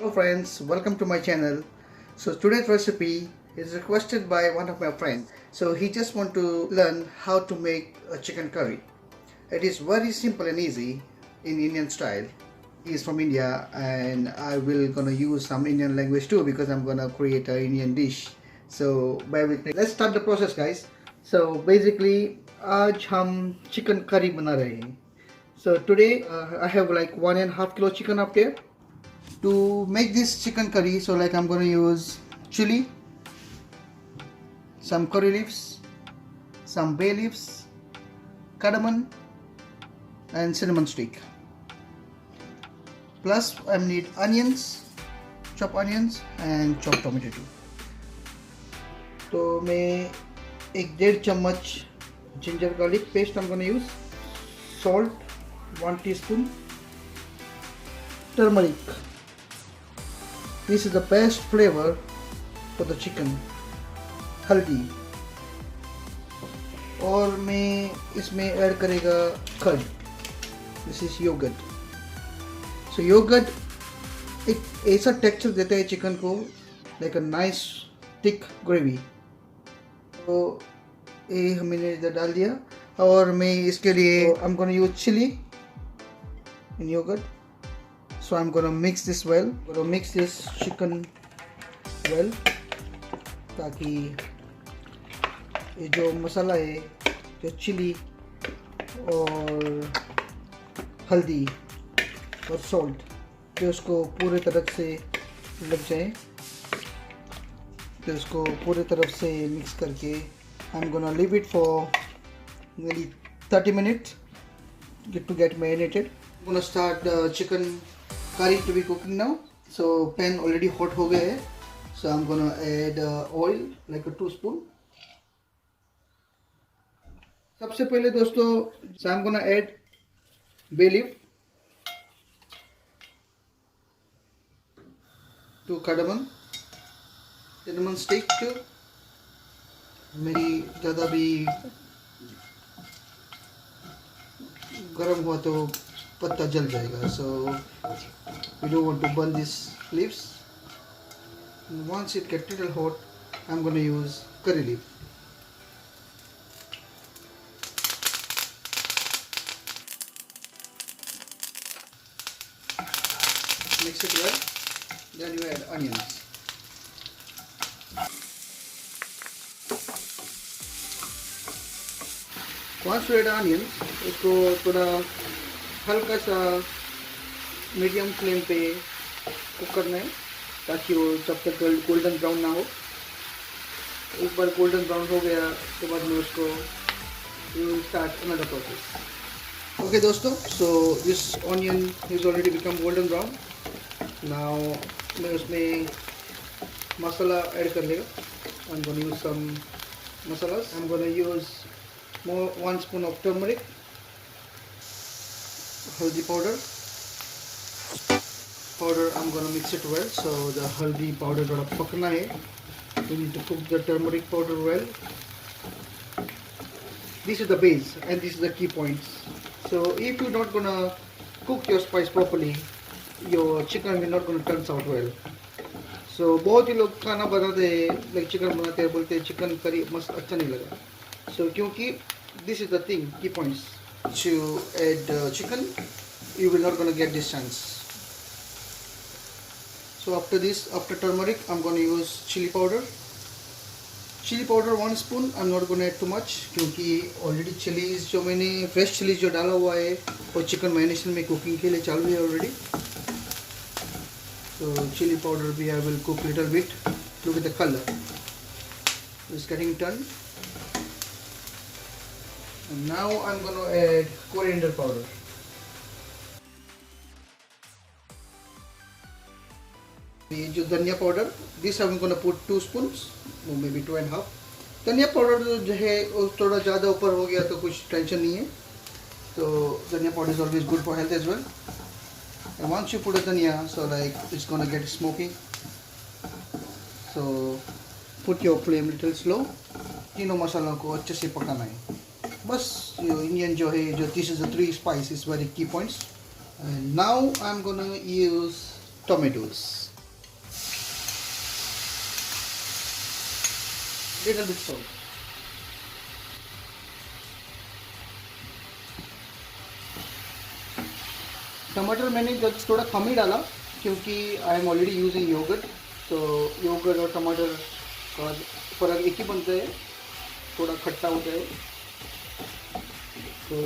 Hello friends, welcome to my channel. So today's recipe is requested by one of my friends. So he just want to learn how to make a chicken curry. It is very simple and easy in Indian style. He is from India and I will gonna use some Indian language too because I'm gonna create an Indian dish. So bear with me. Let's start the process guys. So basically आज हम chicken curry बना रहे हैं. So today I have like 1.5 kilo chicken up there. To make this chicken curry, so like I'm going to use chili, some curry leaves, some bay leaves, cardamom and cinnamon stick. Plus I need onions, chopped onions and chopped tomato too. तो मैं 1.5 चम्मच ginger garlic paste I'm going to use, salt 1 teaspoon, turmeric. This is the best flavor for the chicken. हल्दी और मैं इसमें add करेगा curd. This is yoghurt. So yoghurt एक ऐसा टेक्सचर देता है चिकन को, like a nice thick gravy. तो ये हमने इधर डाल दिया और मैं इसके लिए I am gonna use chilli in yoghurt. So I'm gonna mix this well. Gonna mix this chicken well ताकि ये जो मसाला है, जो चिली और हल्दी और सॉल्ट, जो उसको पूरे तरफ से लग जाए, तो उसको पूरे तरफ से मिक्स करके I'm gonna leave it for nearly 30 minutes to get marinated. I'm gonna start the chicken curry to be cooking now. So pan already hot हो गया है. So I'm gonna add oil like a 2 spoon. सबसे पहले दोस्तों, so I'm gonna add bay leaf, 2 cardamom, cinnamon stick too. मेरी ज़्यादा भी गरम हुआ तो पत्ता जल जाएगा. So we don't want to burn these leaves. And once it gets a little hot, I'm going to use curry leaf. Mix it well. Then you add onions. Once you add onions, इसको थोड़ा हल्का सा medium flame पे cook करना है ताकि वो जब तक गोल्डन ब्राउन ना हो. एक बार गोल्डन ब्राउन हो गया तो बाद में उसको you will start another process. Okay दोस्तों, so this onion is already become golden brown. Now मैं उसमें मसाला ऐड कर लेगा. I am gonna use some masalas. I am gonna use 1 spoon of turmeric, haldi powder. I'm gonna mix it well. So the haldi powder थोड़ा पकना है. We need to cook the turmeric powder well. This is the base and this is the key points. So if you're not gonna cook your spice properly, your chicken will not gonna turn out well. So बहुत ही लोग खाना बनाते हैं, like chicken बनाते हैं, बोलते हैं chicken curry मस्त अच्छा नहीं लगा. So क्योंकि this is the thing, key points. To add chicken, you will not gonna get this chance. So after this, after turmeric, I'm gonna use chili powder. Chili powder 1 spoon. I'm not gonna add too much क्योंकि already chilies जो मैंने fresh chilies जो डाला हुआ है और chicken marination में cooking के लिए चालू है already. So chili powder भी I will cook little bit. Look at the color. It's getting done. And now I'm going to add coriander powder. ये जो धनिया powder, this I'm going to put 2 spoons, or maybe 2.5. धनिया powder जो है वो थोड़ा ज़्यादा ऊपर हो गया तो कुछ टेंशन नहीं है. तो धनिया powder is always good for health as well. And once you put a धनिया, so like it's going to get smoky. So put your flame little slow. तीनों मसालों को अच्छे से पकाना है. बस इंडियन जो है जो this is the 3 spices very key points. And now I'm gonna use tomatoes. little bit salt. टमाटर मैंने जब थोड़ा कम ही डाला क्योंकि I am already using yoghurt, तो योगर्ट और टमाटर का फ़र्क एक ही बनता है, थोड़ा खट्टा होता है. So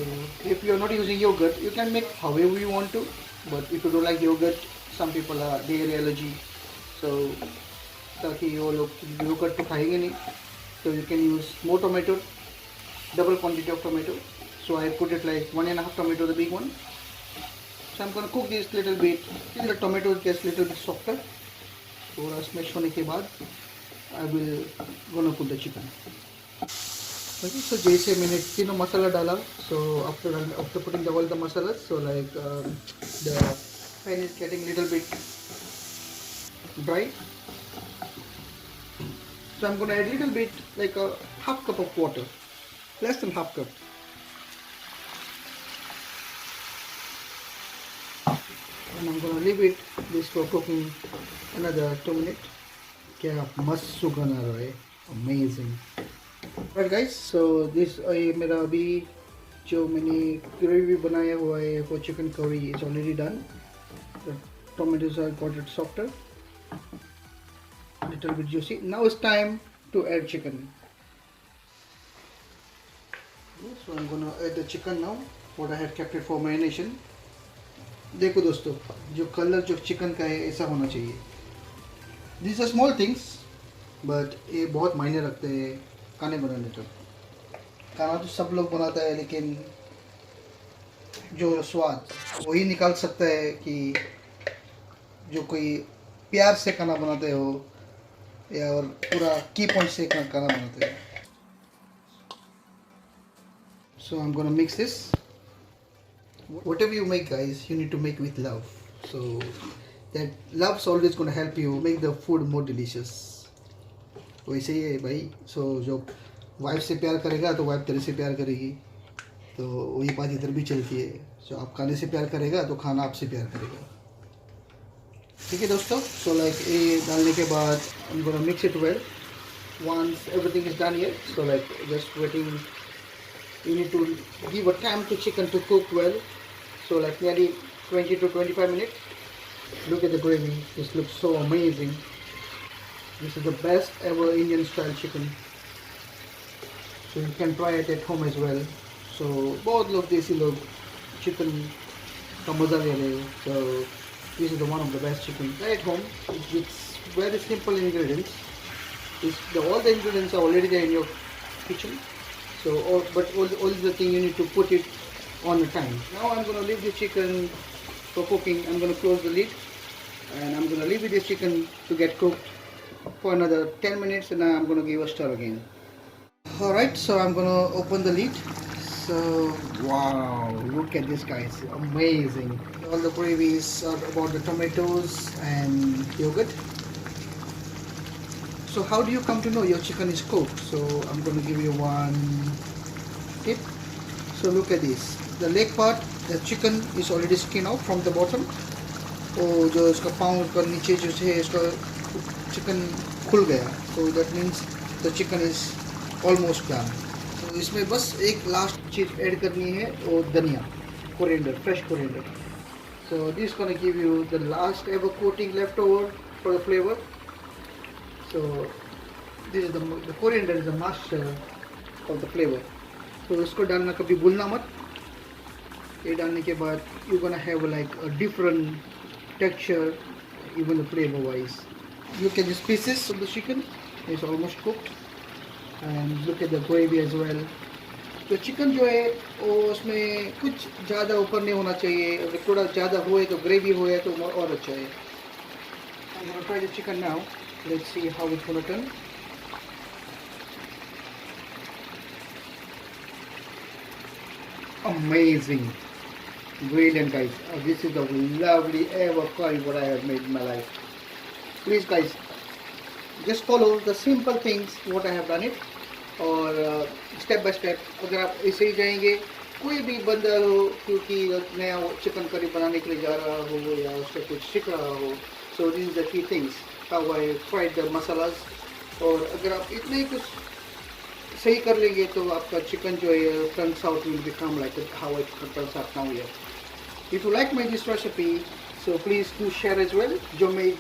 if you are not using yogurt, you can make however you want to. But if you don't like yogurt, some people are dairy allergy, so ताकि वो लोग yogurt तो खाएंगे नहीं, so you can use more tomato, double quantity of tomato. So I put it like 1.5 tomato, the big one. So I'm gonna cook this little bit till the tomato gets little bit softer. थोड़ा smash होने के बाद I will gonna put the chicken. Okay, so जैसे मैंने तीनों मसाला डाला, so after putting all the masalas, so like the pan is getting little bit dry, so I'm gonna add little bit like a half cup of water, less than half cup, and I'm gonna leave it this for cooking another 2 minutes. क्या मस्त सुगंध आ रहा है, amazing. Right guys, so this मेरा अभी जो मैंने gravy बनाया हुआ है for chicken curry is already done. The tomatoes are got it softer, little bit juicy. Now it's time to add chicken. So I'm gonna add the chicken now. What I had kept it for marination. देखो दोस्तों, जो colour जो chicken का है ऐसा होना चाहिए. These are small things, but ये बहुत मायने रखते हैं खाने बनाने का. खाना तो सब लोग बनाता है, लेकिन जो स्वाद वही निकाल सकता है कि जो कोई प्यार से खाना बनाते हो या और पूरा की पॉइंट से खाना बनाते हैं. So I'm gonna mix this. Whatever you make guys, you need to make with love. So that love's always gonna help you make the food more delicious. वैसे ही है भाई. सो जो वाइफ से प्यार करेगा तो वाइफ तेरे से प्यार करेगी, तो वही बात इधर भी चलती है. सो आप खाने से प्यार करेगा तो खाना आपसे प्यार करेगा. ठीक है दोस्तों. सो लाइक ये डालने के बाद I'm gonna mix it well. Once everything is done here, so like just waiting, you need to give a time to chicken to cook well. So like nearly 20 to 25 minutes. Look at the gravy. This looks so amazing. This is the best ever Indian style chicken. So you can try it at home as well. So बहुत लोग देसी लोग chicken का मजा ले रहे हैं. So this is the one of the best chicken at home. It's very simple ingredients. All the ingredients are already there in your kitchen. So all the thing you need to put it on the time. Now I'm going to leave the chicken for cooking. I'm going to close the lid and I'm going to leave this chicken to get cooked for another 10 minutes, and I'm going to give a stir again. Alright, so I'm going to open the lid. So wow, look at this guys, amazing. All the gravies are about the tomatoes and yogurt. So how do you come to know your chicken is cooked? So I'm going to give you one tip. So look at this. The leg part, the chicken is already skinned out from the bottom. और जो इसका पाँव का नीचे जो है इसका chicken खुल गया. So that means the chicken is almost done. So इसमें बस एक लास्ट चीज़ ऐड करनी है, और धनिया, coriander, fresh coriander. So this is gonna give you the last ever coating left over for the flavor. So this is the coriander is the master of the flavor. So इसको डालना कभी भूलना मत. ये डालने के बाद you're gonna have like a different texture, even the flavor wise. Look at these pieces of the chicken. It's almost cooked. And look at the gravy as well. तो चिकन जो है वो उसमें कुछ ज़्यादा ऊपर नहीं होना चाहिए. अगर थोड़ा ज़्यादा हुए तो ग्रेवी हुए तो और अच्छा है. I'm gonna try the chicken now. Let's see how it's gonna turn. Amazing, brilliant guys. This is the lovely ever curry what I have made in my life. Please guys, just follow the simple things what I have done it, और step by step अगर आप ऐसे ही जाएंगे, कोई भी बंदा हो क्योंकि नया चिकन करी बनाने के लिए जा रहा हो या उससे कुछ सीख रहा हो. So these are the key things. How I fried the masalas, और अगर आप इतना ही कुछ सही कर लेंगे तो आपका चिकन जो है turns out will become like how it turns out now here. If you like my this recipe, so please do share as well. जो मैं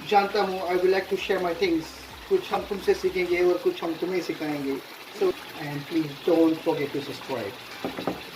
जानता हूँ, I will like to share my things. कुछ हम तुमसे सीखेंगे और कुछ हम तुम्हें सिखाएंगे. So and please don't forget to subscribe.